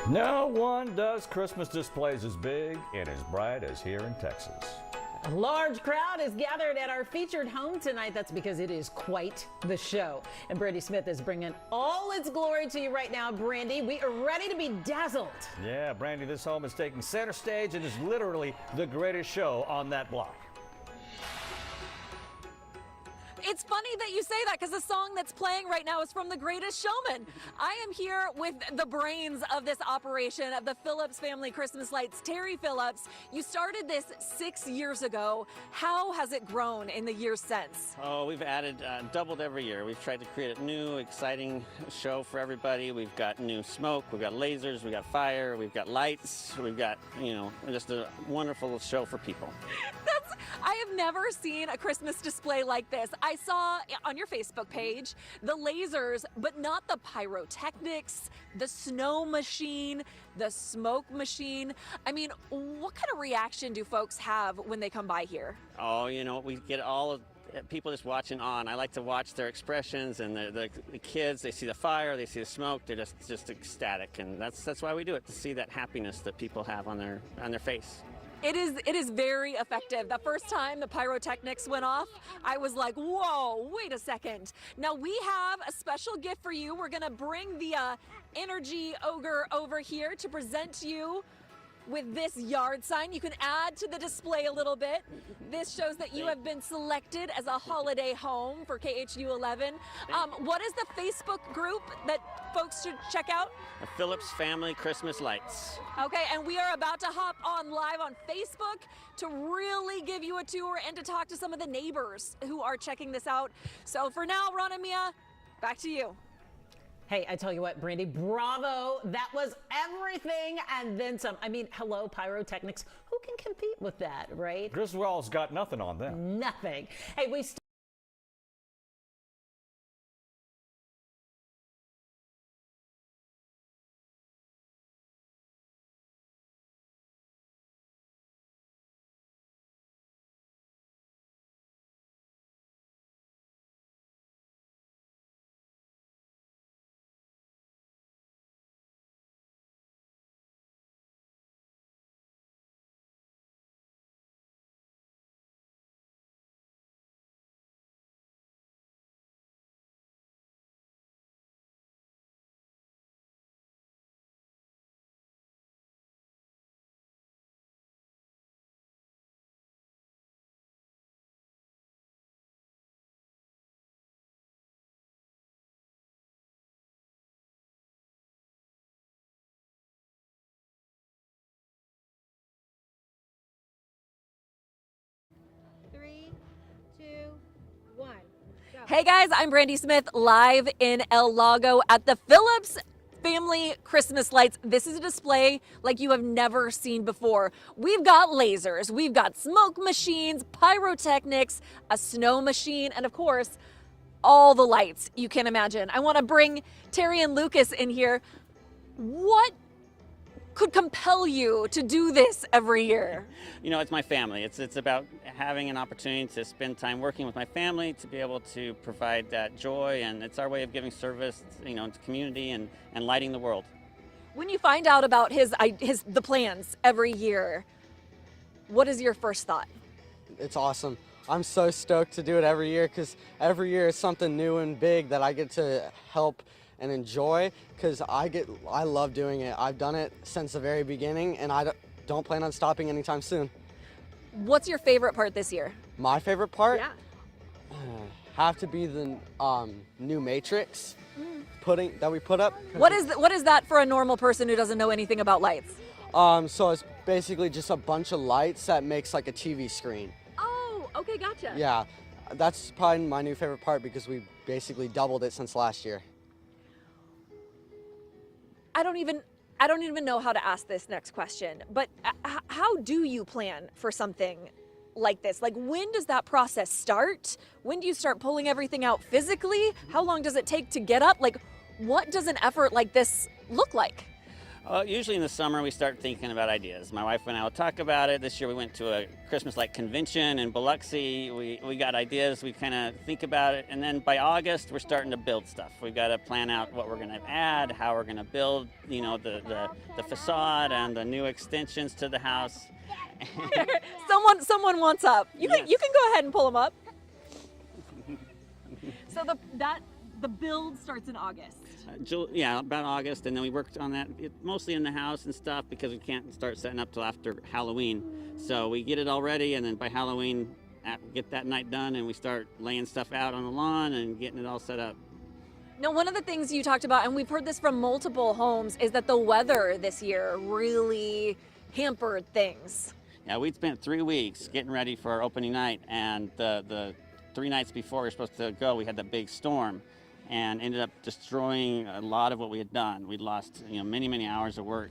No one does Christmas displays as big and as bright as here in Texas. A large crowd is gathered at our featured home tonight. That's because it is quite the show. And Brandi Smith is bringing all its glory to you right now. Brandi, we are ready to be dazzled. Yeah, Brandi, this home is taking center stage and is literally the greatest show on that block. It's funny that you say that because the song that's playing right now is from The Greatest Showman. I am here with the brains of this operation of the Phillips family Christmas lights. Terry Phillips, you started this 6 years ago. How has it grown in the years since? Oh, we've added, doubled every year. We've tried to create a new, exciting show for everybody. We've got new smoke, we've got lasers, we've got fire, we've got lights, we've got, just a wonderful show for people. I have never seen a Christmas display like this. I saw on your Facebook page the lasers, but not the pyrotechnics, the snow machine, the smoke machine. I mean, what kind of reaction do folks have when they come by here? Oh, we get all of people just watching on. I like to watch their expressions, and the kids, they see the fire, they see the smoke, they're just ecstatic, and that's why we do it, to see that happiness that people have on their face. It is very effective. The first time the pyrotechnics went off, I was like, whoa, wait a second. Now we have a special gift for you. We're gonna bring the energy ogre over here to present to you with this yard sign. You can add to the display a little bit. This shows that you have been selected as a holiday home for KHOU 11. What is the Facebook group that folks should check out? The Phillips Family Christmas Lights. Okay, and we are about to hop on live on Facebook to really give you a tour and to talk to some of the neighbors who are checking this out. So for now, Ron and Mia, back to you. Hey, I tell you what, Brandi, bravo. That was everything and then some. I mean, hello, pyrotechnics. Who can compete with that, right? Griswold's got nothing on them. Nothing. Hey, we Hey guys, I'm Brandi Smith live in El Lago at the Phillips Family Christmas Lights. This is a display like you have never seen before. We've got lasers, we've got smoke machines, pyrotechnics, a snow machine, and of course, all the lights you can imagine. I want to bring Terry and Lucas in here. What could compel you to do this every year? It's my family. It's about having an opportunity to spend time working with my family, to be able to provide that joy, and it's our way of giving service, to the community and lighting the world. When you find out about the plans every year, what is your first thought? It's awesome. I'm so stoked to do it every year because every year is something new and big that I get to help and enjoy because I love doing it. I've done it since the very beginning and I don't plan on stopping anytime soon. What's your favorite part this year? My favorite part? Yeah. Have to be the new Matrix that we put up. What is that for a normal person who doesn't know anything about lights? So it's basically just a bunch of lights that makes like a TV screen. Oh, okay, gotcha. Yeah, that's probably my new favorite part because we basically doubled it since last year. I don't even know how to ask this next question, but how do you plan for something like this? Like, when does that process start? When do you start pulling everything out physically? How long does it take to get up? Like, what does an effort like this look like? Usually in the summer we start thinking about ideas. My wife and I will talk about it. This year we went to a Christmas light convention in Biloxi. We got ideas, we kind of think about it, and then by August we're starting to build stuff. We've got to plan out what we're going to add, how we're going to build, you know, the facade and the new extensions to the house. Someone wants up. You can go ahead and pull them up. So the build starts in August. Yeah, about August, and then we worked on that mostly in the house and stuff because we can't start setting up till after Halloween. So we get it all ready, and then by Halloween, get that night done, and we start laying stuff out on the lawn and getting it all set up. Now, one of the things you talked about, and we've heard this from multiple homes, is that the weather this year really hampered things. Yeah, we'd spent 3 weeks getting ready for our opening night, and the 3 nights before we were supposed to go, we had that big storm and ended up destroying a lot of what we had done. We'd lost, you know, many hours of work.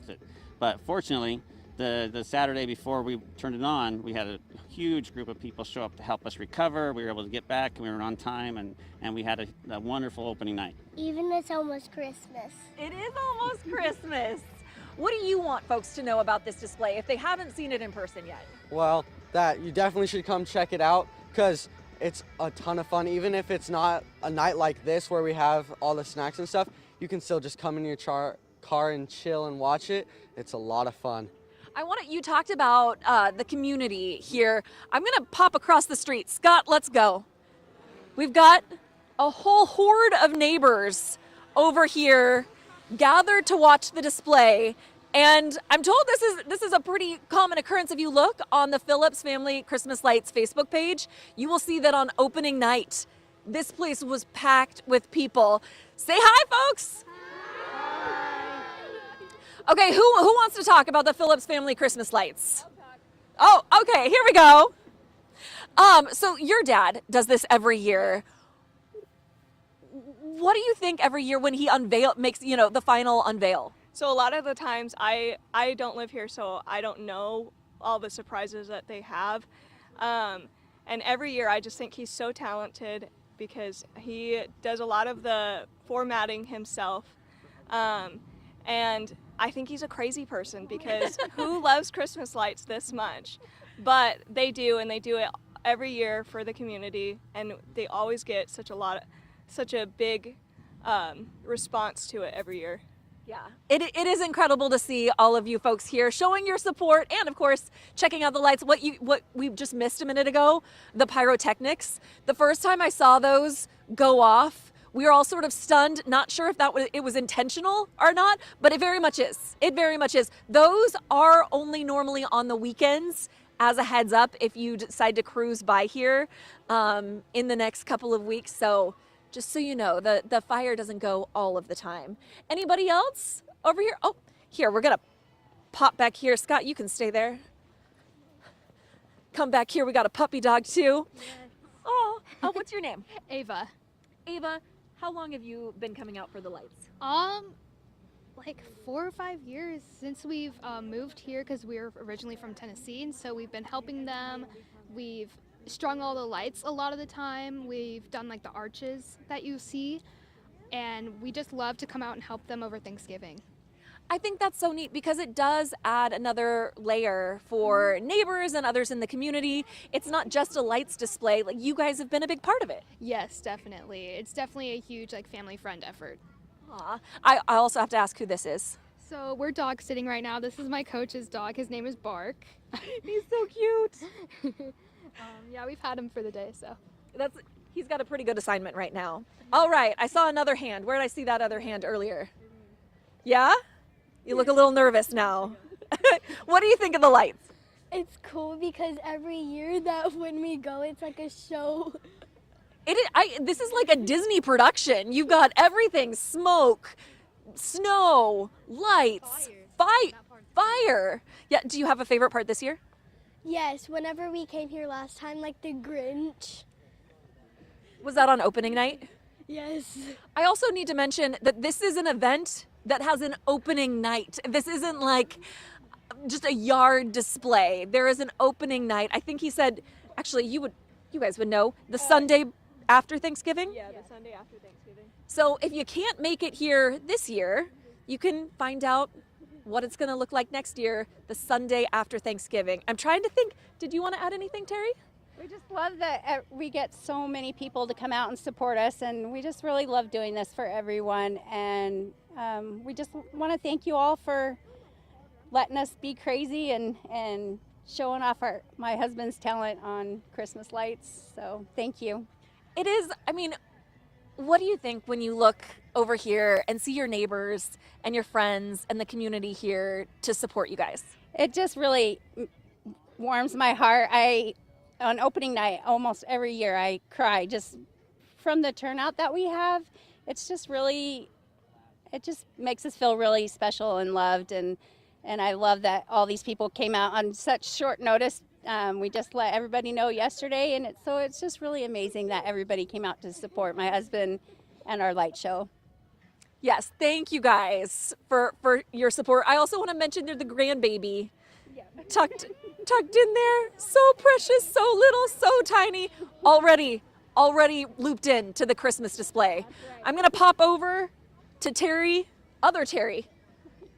But fortunately, the Saturday before we turned it on, we had a huge group of people show up to help us recover. We were able to get back, and we were on time, and we had a wonderful opening night. Even it's almost Christmas. It is almost Christmas. What do you want folks to know about this display if they haven't seen it in person yet? Well, that you definitely should come check it out because it's a ton of fun. Even if it's not a night like this where we have all the snacks and stuff, you can still just come in your car and chill and watch it. It's a lot of fun. You talked about the community here. I'm gonna pop across the street. Scott, let's go. We've got a whole horde of neighbors over here gathered to watch the display. And I'm told this is a pretty common occurrence. If you look on the Phillips Family Christmas Lights Facebook page, you will see that on opening night, this place was packed with people. Say hi, folks. Hi. Okay, who wants to talk about the Phillips Family Christmas Lights? Oh, okay, here we go. So your dad does this every year. What do you think every year when he makes, you know, the final unveil? So a lot of the times I don't live here, so I don't know all the surprises that they have. And every year I just think he's so talented because he does a lot of the formatting himself. And I think he's a crazy person because who loves Christmas lights this much? But they do, and they do it every year for the community, and they always get such a big response to it every year. Yeah, it is incredible to see all of you folks here showing your support and, of course, checking out the lights. What we just missed a minute ago, the pyrotechnics. The first time I saw those go off, we were all sort of stunned, not sure if it was intentional or not, but it very much is. It very much is. Those are only normally on the weekends. As a heads up, if you decide to cruise by here in the next couple of weeks, so. Just so you know, the fire doesn't go all of the time. Anybody else over here? Oh, here, we're gonna pop back here. Scott, you can stay there. Come back here, we got a puppy dog too. Yes. Oh, what's your name? Ava. Ava, how long have you been coming out for the lights? Like 4 or 5 years since we've moved here because we're originally from Tennessee, and so we've been helping them. We've strung all the lights a lot of the time. We've done like the arches that you see, and we just love to come out and help them over Thanksgiving. I think that's so neat because it does add another layer for neighbors and others in the community. It's not just a lights display, like you guys have been a big part of it. Yes, definitely. It's definitely a huge like family friend effort. Aw. I also have to ask who this is. So we're dog sitting right now. This is my coach's dog. His name is Bark. He's so cute. Yeah, we've had him for the day, so. He's got a pretty good assignment right now. All right, I saw another hand. Where did I see that other hand earlier? Yeah? You look a little nervous now. What do you think of the lights? It's cool because every year that when we go, it's like a show. This is like a Disney production. You've got everything: smoke, snow, lights, fire. Yeah. Do you have a favorite part this year? Yes, whenever we came here last time, like the Grinch. Was that on opening night? Yes. I also need to mention that this is an event that has an opening night. This isn't like just a yard display. There is an opening night. I think he said, actually, you guys would know, the Sunday after Thanksgiving? Yeah, the Sunday after Thanksgiving. So if you can't make it here this year, you can find out what it's going to look like next year, the Sunday after Thanksgiving. I'm trying to think, did you want to add anything, Terry? We just love that we get so many people to come out and support us, and we just really love doing this for everyone. And we just want to thank you all for letting us be crazy and showing off my husband's talent on Christmas lights. So thank you. It is, I mean, what do you think when you look over here and see your neighbors and your friends and the community here to support you guys? It just really warms my heart. On opening night, almost every year I cry just from the turnout that we have. It's just really, it just makes us feel really special and loved. And I love that all these people came out on such short notice. We just let everybody know yesterday, and it's just really amazing that everybody came out to support my husband and our light show. Yes, thank you guys for your support. I also want to mention they're the grandbaby tucked in there. So precious, so little, so tiny. Already looped in to the Christmas display. I'm going to pop over to Terry, other Terry.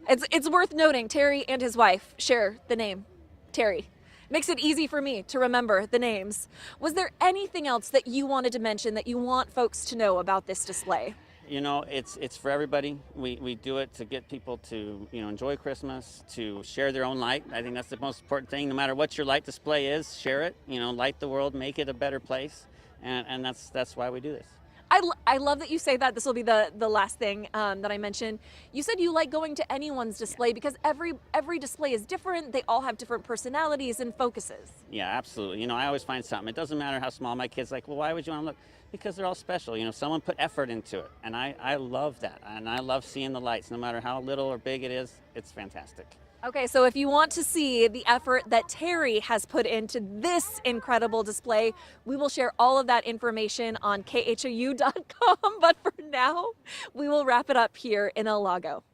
It's worth noting Terry and his wife share the name Terry. Makes it easy for me to remember the names. Was there anything else that you wanted to mention that you want folks to know about this display? You know, it's for everybody. We do it to get people to, enjoy Christmas, to share their own light. I think that's the most important thing. No matter what your light display is, share it. Light the world, make it a better place, and that's why we do this. I love that you say that. This will be the last thing that I mentioned. You said you like going to anyone's display because every display is different. They all have different personalities and focuses. Yeah, absolutely. I always find something. It doesn't matter how small. My kid's like, well, why would you want to look? Because they're all special. Someone put effort into it, and I love that. And I love seeing the lights, no matter how little or big it is. It's fantastic. Okay, so if you want to see the effort that Terry has put into this incredible display, we will share all of that information on KHOU.com. But for now, we will wrap it up here in El Lago.